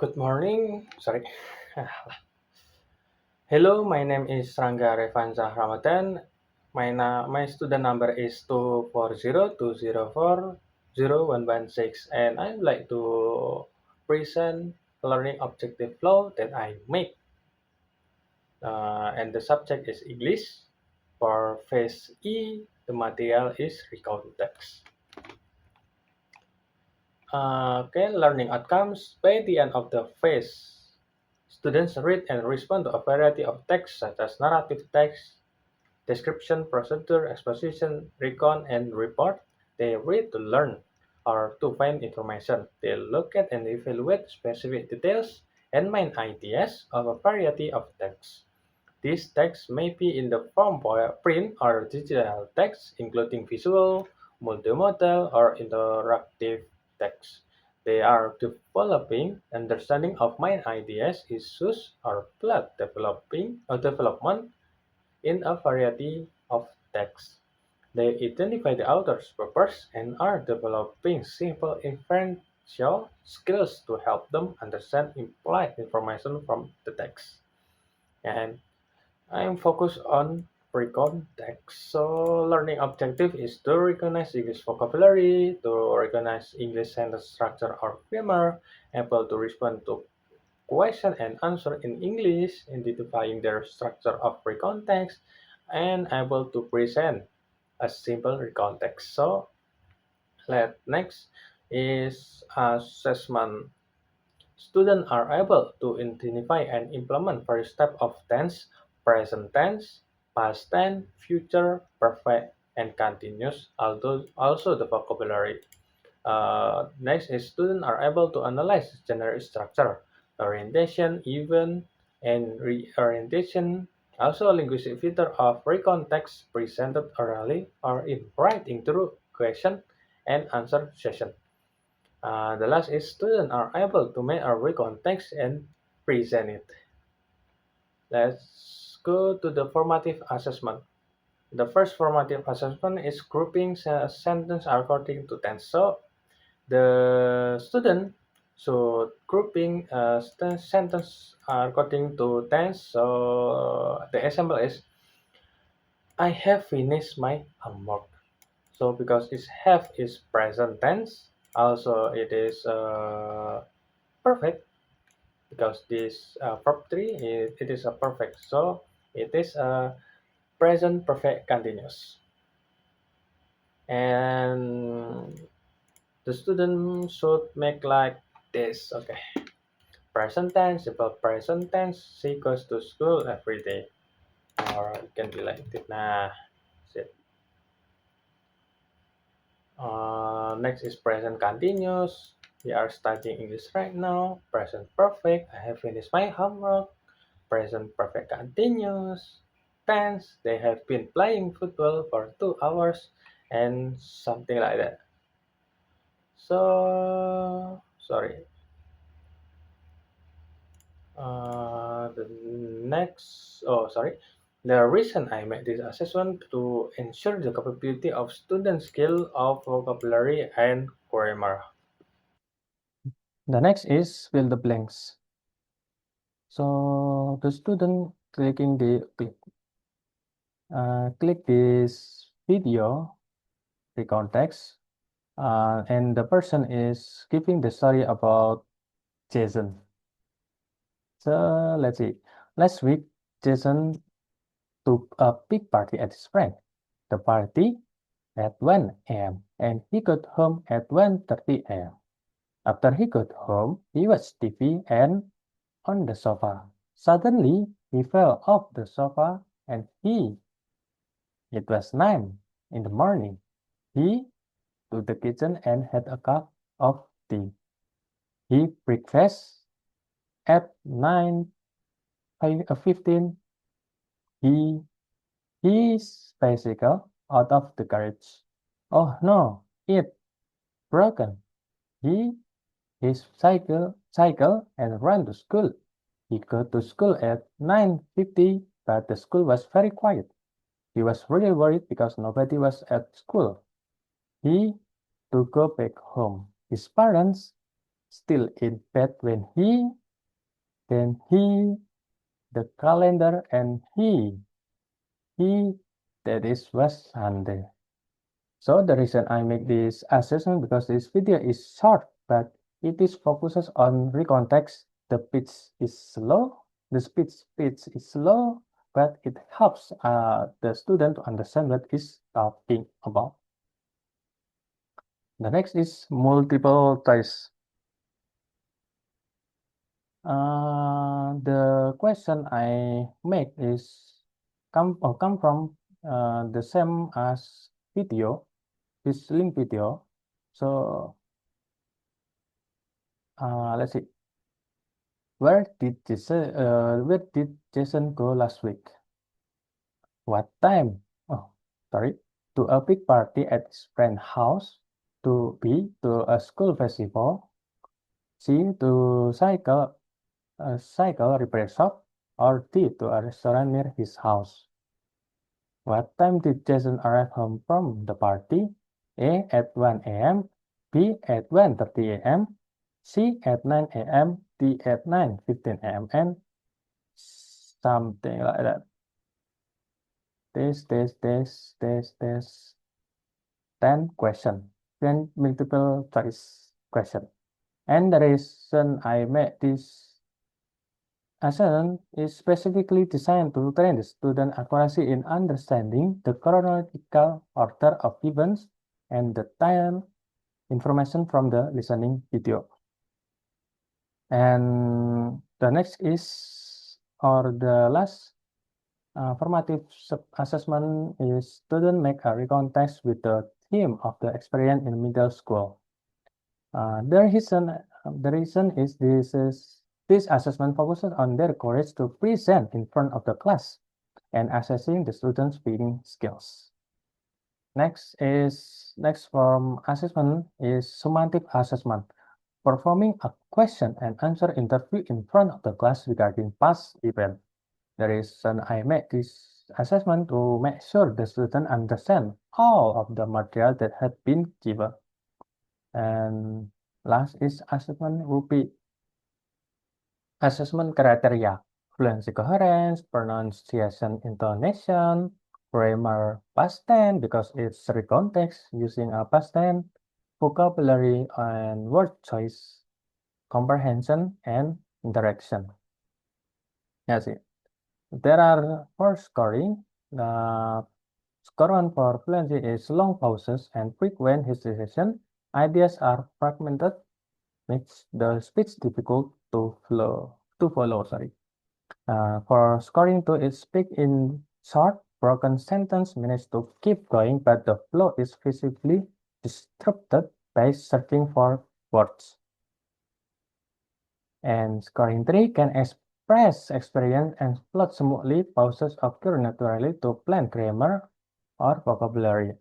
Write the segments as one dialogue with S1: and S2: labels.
S1: Good morning. Sorry. Hello, my name is Rangga Revanza Ramadan. My student number is 24020401116, and I would like to present learning objective flow that I make. And the subject is English. For phase E, the material is recount text. Okay, learning outcomes. By the end of the phase, students read and respond to a variety of texts such as narrative text, description, procedure, exposition, recon, and report. They read to learn or to find information. They look at and evaluate specific details and main ideas of a variety of texts. These texts may be in the form of print or digital text, including visual, multimodal, or interactive text. They are developing understanding of main ideas, issues, or plot developing or development in a variety of texts. They identify the author's purpose and are developing simple inferential skills to help them understand implied information from the text. And I am focused on pre-con text. So learning objective is to recognize English vocabulary, to recognize English sentence structure or grammar, able to respond to question and answer in English, identifying their structure of pre-context, and able to present a simple recontext. So next is assessment. Students are able to identify and implement various types of tense, present tense, past tense, future, perfect, and continuous, although also the vocabulary. Next is students are able to analyze generic structure, orientation, event, and reorientation. Also, a linguistic filter of recontext presented orally or in writing through question and answer session. The last is students are able to make a recontext and present it. Let's go to the formative assessment. The first formative assessment is grouping sentence according to tense. So the student should grouping sentence according to tense. So the example is I have finished my homework. So because it's have is present tense, also it is perfect because this verb 3 it is a perfect. So it is a present perfect continuous. And the student should make like this. Okay. Present tense, simple present tense. She goes to school every day. Or it can be like this. Nah, that's it. Next is present continuous. We are studying English right now. Present perfect. I have finished my homework. Present perfect continuous. Tense. They have been playing football for 2 hours, and something like that. So sorry. The next, oh sorry, the reason I made this assessment to ensure the capability of student skill of vocabulary and grammar.
S2: The next is fill the blanks. So the student click this video, the context, and the person is giving the story about Jason. So let's see. Last week, Jason took a big party at his friend. The party at 1 a.m. and he got home at 1:30 a.m. After he got home, he watched TV and on the sofa. Suddenly, he fell off the sofa and it was 9 in the morning. He to the kitchen and had a cup of tea. He breakfast at 9:15. His bicycle out of the garage. Oh no, it broken. He his cycle and ran to school. He got to school at 9:50, but the school was very quiet. He was really worried because nobody was at school. He to go back home. His parents still in bed when then he, the calendar, and he, that is was Sunday. So the reason I make this assessment because this video is short, but it is focuses on recontext. The pitch is slow, the speech is slow, but it helps the student to understand what is talking about. The next is multiple choice. The question I make is come from the same as video, this link video. So let's see. Where did Jason go last week? What time? Oh, sorry. To a big party at his friend's house. To B, to a school festival. C, to a cycle repair shop. Or D, to a restaurant near his house. What time did Jason arrive home from the party? A, at 1 a.m. B, at 1:30 a.m. C, at 9 a.m. D, at 9:15 a.m. and something like that. This, 10 question, 10 multiple choice question. And the reason I made this assessment is specifically designed to train the student accuracy in understanding the chronological order of events and the time information from the listening video. And the next is, or the last formative assessment is student make a recontext with the theme of the experience in middle school. The reason is this assessment focuses on their courage to present in front of the class and assessing the students' speaking skills. Next form assessment is summative assessment, performing a question and answer interview in front of the class regarding past event. The reason I make this assessment to make sure the student understand all of the material that had been given. And last is assessment rubric. Assessment criteria: fluency coherence, pronunciation intonation, grammar past tense because it's recontext using a past tense, vocabulary and word choice, comprehension, and interaction. That's it. There are for scoring. The score one for fluency is long pauses and frequent hesitation. Ideas are fragmented, makes the speech difficult to follow. For scoring 2, is speak in short, broken sentence, manage to keep going, but the flow is visibly disrupted by searching for words. And scoring 3 can express experience and plot smoothly, pauses occur naturally to plan grammar or vocabulary.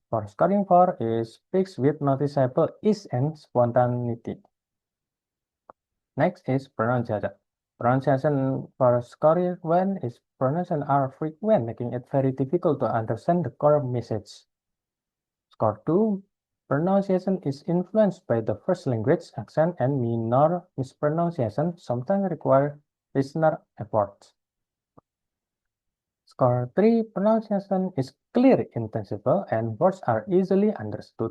S2: For scoring 4 is speaks with noticeable ease and spontaneity. Next is pronunciation. Pronunciation for scoring 1 is pronunciation are frequent, making it very difficult to understand the core message. Score 2, pronunciation is influenced by the first language, accent, and minor mispronunciation sometimes require listener effort. Score 3, pronunciation is clear, intelligible, and words are easily understood.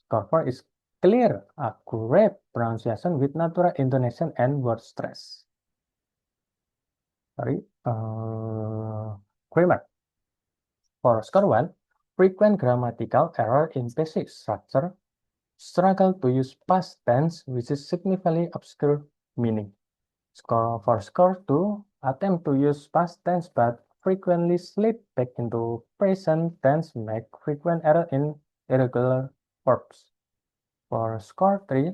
S2: Score 4 is clear, accurate pronunciation with natural intonation and word stress. Grammar. For score 1, frequent grammatical error in basic structure, struggle to use past tense, which is significantly obscure meaning. For score 2, attempt to use past tense but frequently slip back into present tense, make frequent error in irregular verbs. For score 3,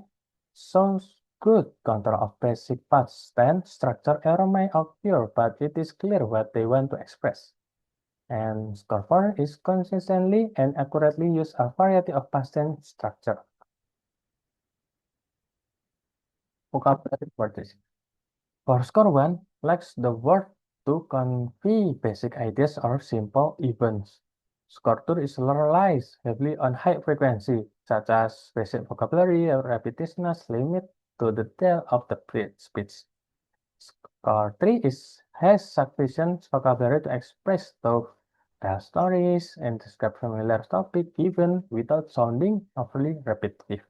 S2: sounds good control of basic past tense structure error may occur, but it is clear what they want to express. And score 4 is consistently and accurately use a variety of past tense structure. Vocabulary words. For score 1, lacks the word to convey basic ideas or simple events. Score 2 is relies heavily on high frequency, such as basic vocabulary or repetitiveness limit to the detail of the speech. Score 3 has sufficient vocabulary to express thought, tell stories, and describe familiar topic even without sounding overly repetitive.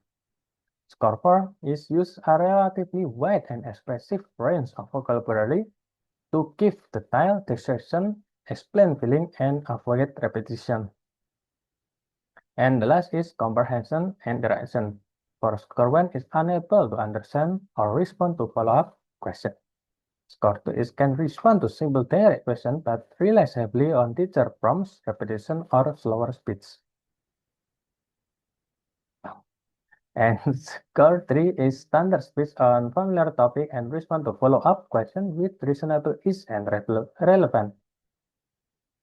S2: Score 4 use a relatively wide and expressive range of vocabulary to give detailed description, explain feeling, and avoid repetition. And the last is comprehension and direction. For score 1 is unable to understand or respond to follow-up question. Score 2 can respond to simple direct question but relies heavily on teacher prompts, repetition, or slower speech. And score 3 is standard speech on familiar topic and respond to follow-up question with reasonable ease and relevant.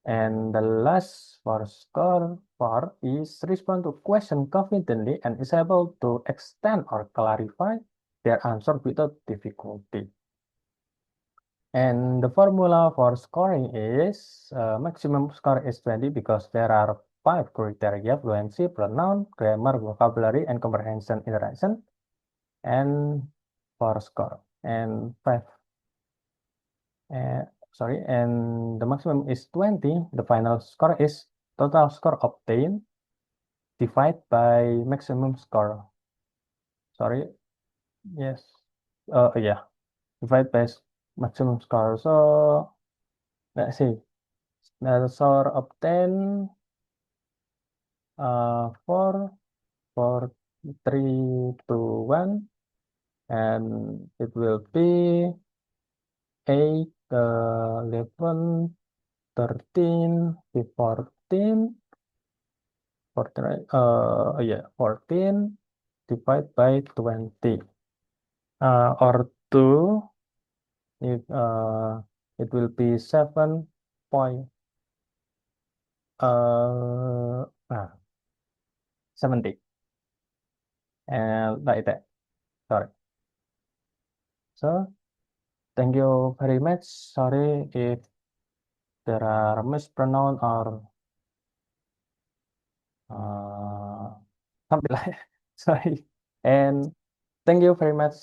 S2: And the last for score 4 is respond to question confidently and is able to extend or clarify their answer without difficulty. And the formula for scoring is maximum score is 20 because there are 5 criteria: fluency, pronoun, grammar, vocabulary, and comprehension interaction. And for score and 5 and the maximum is 20. The final score is total score obtained divided by maximum score. Sorry, yes, yeah, divide by maximum score. So let's see, the score obtained 4, 4, 3, 2, 1, and it will be 8, 11, 13, 14, 14, yeah, 14 divided by 20, or 2, if it will be 7 point, 70, and like that, sorry. So, thank you very much. Sorry if there are mispronoun or something like sorry. And thank you very much.